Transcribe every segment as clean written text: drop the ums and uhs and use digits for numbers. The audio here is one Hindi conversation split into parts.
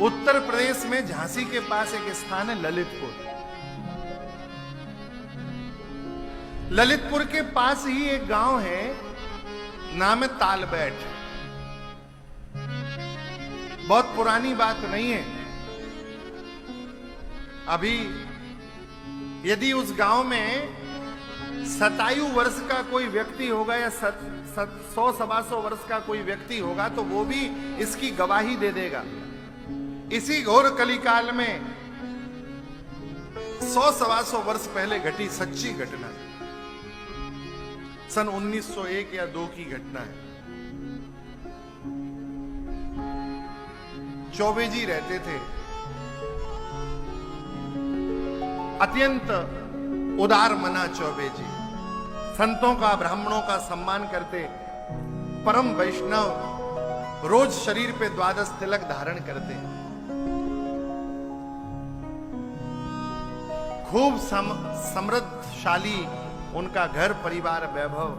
उत्तर प्रदेश में झांसी के पास एक स्थान है ललितपुर। ललितपुर के पास ही एक गांव है, नाम है तालबैठ। बहुत पुरानी बात नहीं है। अभी यदि उस गांव में 27 वर्ष का कोई व्यक्ति होगा या 100-125 वर्ष का कोई व्यक्ति होगा तो वो भी इसकी गवाही दे देगा। इसी घोर कलिकाल में 100-125 वर्ष पहले घटी सच्ची घटना, सन 1901 या 2 की घटना है। चौबे जी रहते थे, अत्यंत उदार मना चौबे जी, संतों का ब्राह्मणों का सम्मान करते, परम वैष्णव, रोज शरीर पे 12 तिलक धारण करते, खूब समृद्धशाली उनका घर परिवार वैभव।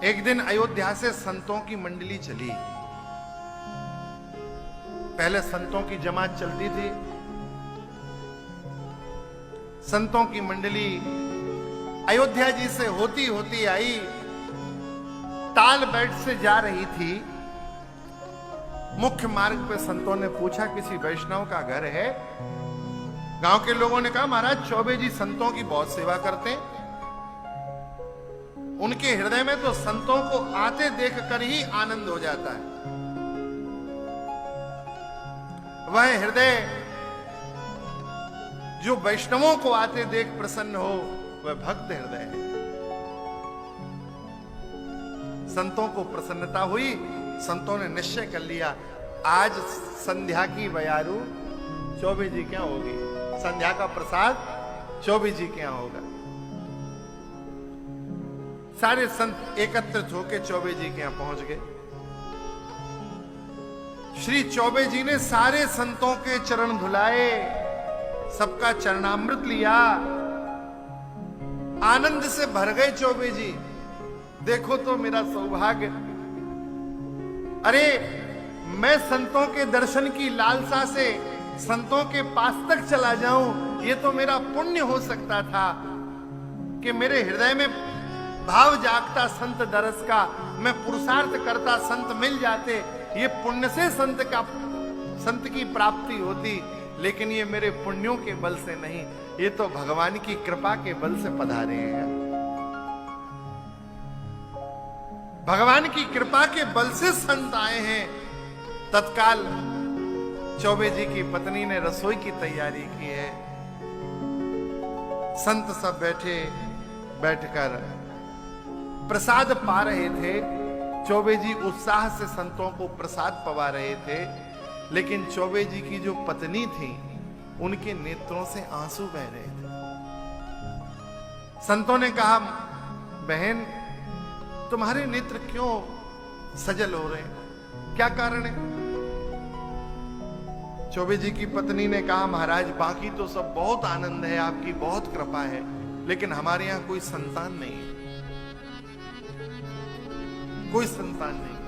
एक दिन अयोध्या से संतों की मंडली चली। पहले संतों की जमात चलती थी। संतों की मंडली अयोध्या जी से होती होती आई, तालबैठ से जा रही थी। मुख्य मार्ग पे संतों ने पूछा किसी वैष्णव का घर है? गांव के लोगों ने कहा महाराज चौबे जी संतों की बहुत सेवा करते हैं। उनके हृदय में तो संतों को आते देखकर ही आनंद हो जाता है। वह हृदय जो वैष्णवों को आते देख प्रसन्न हो, वह भक्त हृदय है। संतों को प्रसन्नता हुई। संतों ने निश्चय कर लिया आज संध्या की बयारू चौबे जी क्या होगी, संध्या का प्रसाद चौबे जी क्या होगा। सारे संत एकत्रित होकर चौबे जी के यहां पहुंच गए। श्री चौबे जी ने सारे संतों के चरण धुलाए, सबका चरणामृत लिया, आनंद से भर गए चौबे जी। देखो तो मेरा सौभाग्य, अरे मैं संतों के दर्शन की लालसा से संतों के पास तक चला जाऊं, ये तो मेरा पुण्य हो सकता था कि मेरे हृदय में भाव जागता संत दरस का, मैं पुरुषार्थ करता संत मिल जाते, ये पुण्य से संत की प्राप्ति होती। लेकिन ये मेरे पुण्यों के बल से नहीं, ये तो भगवान की कृपा के बल से पधारे हैं। भगवान की कृपा के बल से संत आए हैं। तत्काल चौबे जी की पत्नी ने रसोई की तैयारी की है। संत सब बैठकर प्रसाद पा रहे थे। चौबे जी उत्साह से संतों को प्रसाद पवा रहे थे, लेकिन चौबे जी की जो पत्नी थी उनके नेत्रों से आंसू बह रहे थे। संतों ने कहा बहन तुम्हारे नेत्र क्यों सजल हो रहे हैं, क्या कारण है? चौबे जी की पत्नी ने कहा महाराज बाकी तो सब बहुत आनंद है, आपकी बहुत कृपा है, लेकिन हमारे यहां कोई संतान नहीं है, कोई संतान नहीं,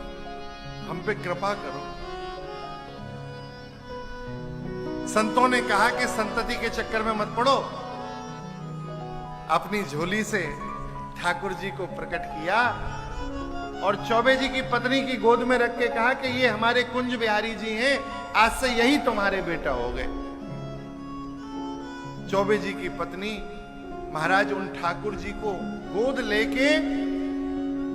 हम पे कृपा करो। संतों ने कहा कि संतति के चक्कर में मत पड़ो। अपनी झोली से ठाकुर जी को प्रकट किया और चौबे जी की पत्नी की गोद में रख के कहा कि ये हमारे कुंज बिहारी जी हैं, आज से यही तुम्हारे बेटा हो गए। चौबे जी की पत्नी महाराज उन ठाकुर जी को गोद लेके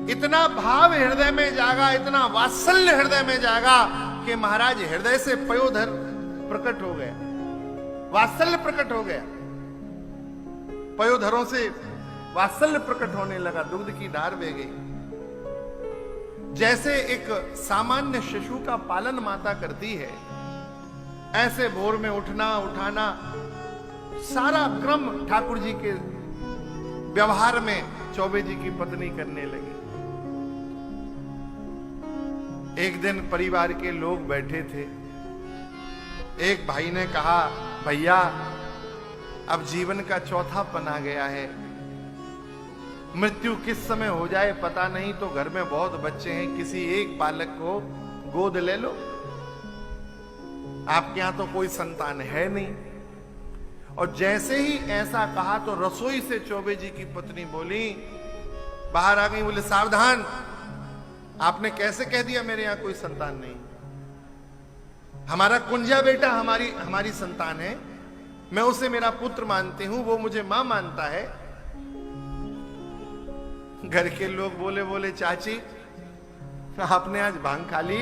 इतना भाव हृदय में जागा, इतना वात्सल्य हृदय में जागा कि महाराज हृदय से पयोधर प्रकट हो गया, वात्सल्य प्रकट हो गया। पयोधरों से वात्सल्य प्रकट होने लगा, दुग्ध की धार बह गई। जैसे एक सामान्य शिशु का पालन माता करती है, ऐसे भोर में उठना उठाना सारा क्रम ठाकुर जी के व्यवहार में चौबे जी की पत्नी करने लगी। एक दिन परिवार के लोग बैठे थे। एक भाई ने कहा भैया अब जीवन का चौथापन आ गया है, मृत्यु किस समय हो जाए पता नहीं, तो घर में बहुत बच्चे हैं, किसी एक बालक को गोद ले लो, आपके यहां तो कोई संतान है नहीं। और जैसे ही ऐसा कहा तो रसोई से चौबे जी की पत्नी बोली, बाहर आ गई, बोले सावधान, आपने कैसे कह दिया मेरे यहां कोई संतान नहीं? हमारा कुंजा बेटा हमारी संतान है, मैं उसे मेरा पुत्र मानती हूं, वो मुझे मां मानता है। घर के लोग बोले चाची आपने आज भांग खा ली,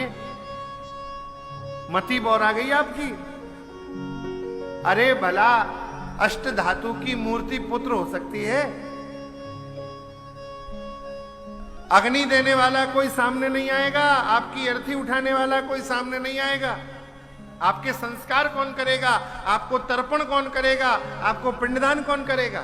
मती बौरा गई आपकी। अरे भला अष्ट धातु की मूर्ति पुत्र हो सकती है? अग्नि देने वाला कोई सामने नहीं आएगा, आपकी अर्थी उठाने वाला कोई सामने नहीं आएगा। आपके संस्कार कौन करेगा? आपको तर्पण कौन करेगा? आपको पिंडदान कौन करेगा?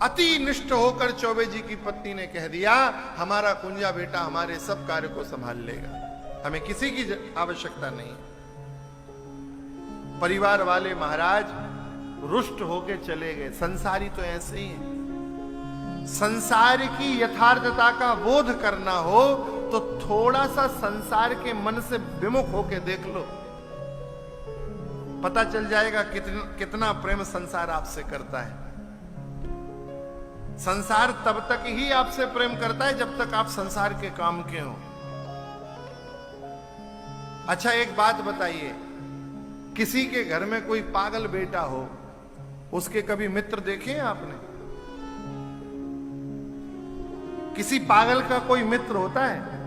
अति निष्ठ होकर चौबे जी की पत्नी ने कह दिया, हमारा कुंजा बेटा हमारे सब कार्य को संभाल लेगा, हमें किसी की आवश्यकता नहीं। परिवार वाले महाराज रुष्ट होके चले गए। संसारी तो ऐसे ही है। संसार की यथार्थता का बोध करना हो तो थोड़ा सा संसार के मन से विमुख होके देख लो, पता चल जाएगा कितना प्रेम संसार आपसे करता है। संसार तब तक ही आपसे प्रेम करता है जब तक आप संसार के काम के हो। अच्छा एक बात बताइए, किसी के घर में कोई पागल बेटा हो, उसके कभी मित्र देखे हैं आपने? किसी पागल का कोई मित्र होता है?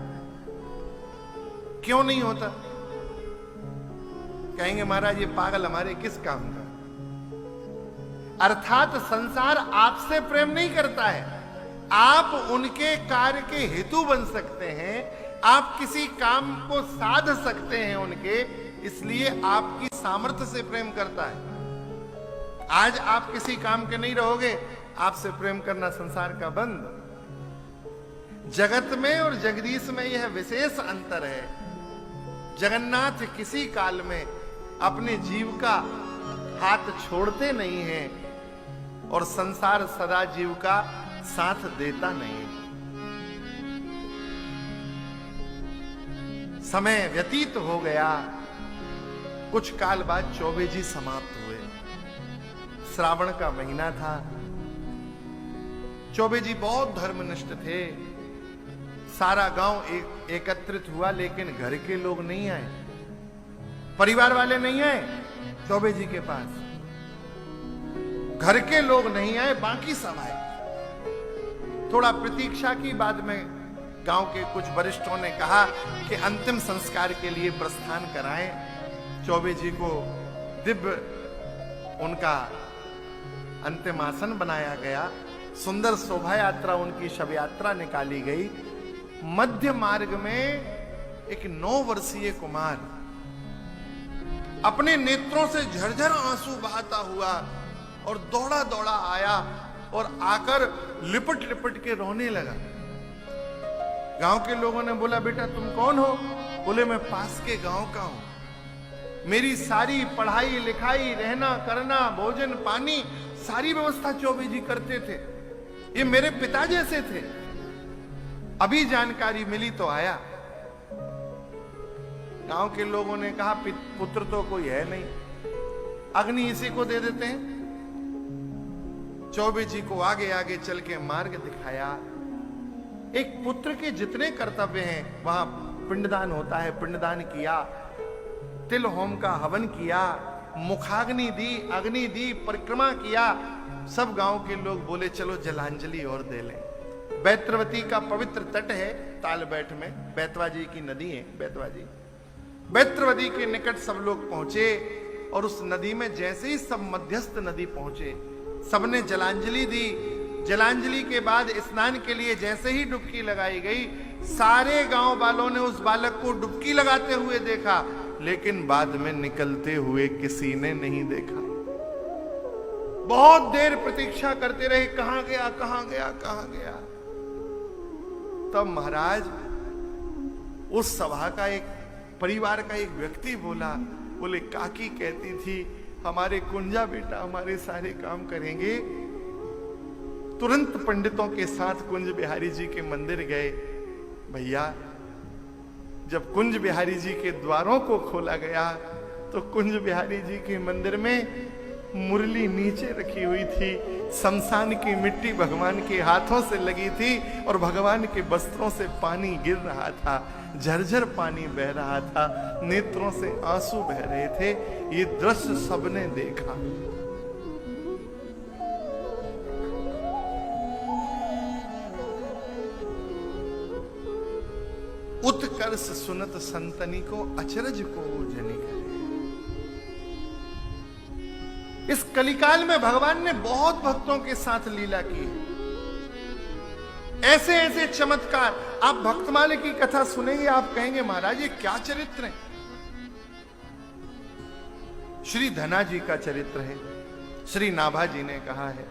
क्यों नहीं होता? कहेंगे महाराज ये पागल हमारे किस काम का। अर्थात संसार आपसे प्रेम नहीं करता है, आप उनके कार्य के हेतु बन सकते हैं, आप किसी काम को साध सकते हैं उनके, इसलिए आपकी सामर्थ्य से प्रेम करता है। आज आप किसी काम के नहीं रहोगे, आपसे प्रेम करना संसार का बंद। जगत में और जगदीश में यह विशेष अंतर है। जगन्नाथ किसी काल में अपने जीव का हाथ छोड़ते नहीं हैं और संसार सदा जीव का साथ देता नहीं। समय व्यतीत हो गया, कुछ काल बाद चौबे जी समाप्त हुए। श्रावण का महीना था। चौबे जी बहुत धर्मनिष्ठ थे। सारा गांव एकत्रित हुआ, लेकिन घर के लोग नहीं आए, परिवार वाले नहीं आए चौबे जी के पास। घर के लोग नहीं आए, बाकी सब आए। थोड़ा प्रतीक्षा की, बाद में गांव के कुछ वरिष्ठों ने कहा कि अंतिम संस्कार के लिए प्रस्थान कराएं। चौबे जी को दिव्य उनका अंतिम आसन बनाया गया। सुंदर शोभा यात्रा, उनकी शव यात्रा निकाली गई। मध्य मार्ग में एक 9 वर्षीय कुमार अपने नेत्रों से झरझर आंसू बहाता हुआ और दौड़ा दौड़ा आया और आकर लिपट लिपट के रोने लगा। गांव के लोगों ने बोला, बेटा तुम कौन हो? बोले, मैं पास के गांव का हूं। मेरी सारी पढ़ाई लिखाई, रहना करना, भोजन पानी, सारी व्यवस्था चौबे जी करते थे। ये मेरे पिता जैसे थे। अभी जानकारी मिली तो आया। गांव के लोगों ने कहा, पुत्र तो कोई है नहीं, अग्नि इसी को दे देते हैं। चौबे जी को आगे आगे चल के मार्ग दिखाया। एक पुत्र के जितने कर्तव्य हैं वहां पिंडदान होता है, पिंडदान किया, तिल होम का हवन किया, मुखाग्नि दी, अग्नि दी, परिक्रमा किया। सब गांव के लोग बोले चलो जलांजलि और दे लें। बैत्रवती का पवित्र तट है तालबैठ में, बैतवा जी की नदी है बैतवा जी। बैत्रवती के निकट सब लोग पहुंचे और उस नदी में जैसे ही सब मध्यस्थ नदी पहुंचे, सबने जलांजलि दी। जलांजलि के बाद स्नान के लिए जैसे ही डुबकी लगाई गई, सारे गांव वालों ने उस बालक को डुबकी लगाते हुए देखा, लेकिन बाद में निकलते हुए किसी ने नहीं देखा। बहुत देर प्रतीक्षा करते रहे, कहां गया कहां गया कहां गया। तब महाराज उस सभा का एक परिवार का एक व्यक्ति बोले, काकी कहती थी हमारे कुंजा बेटा हमारे सारे काम करेंगे। तुरंत पंडितों के साथ कुंज बिहारी जी के मंदिर गए। भैया जब कुंज बिहारी जी के द्वारों को खोला गया तो कुंज बिहारी जी के मंदिर में मुरली नीचे रखी हुई थी, शमशान की मिट्टी भगवान के हाथों से लगी थी और भगवान के वस्त्रों से पानी गिर रहा था, झरझर पानी बह रहा था, नेत्रों से आंसू बह रहे थे। ये दृश्य सबने देखा। उत्कर्ष सुनत संतनी को अचरज को जनी करे। इस कलिकाल में भगवान ने बहुत भक्तों के साथ लीला की, ऐसे ऐसे चमत्कार। आप भक्तमाले की कथा सुनेंगे, आप कहेंगे महाराज ये क्या चरित्र है। श्री धना जी का चरित्र है। श्री नाभा जी ने कहा है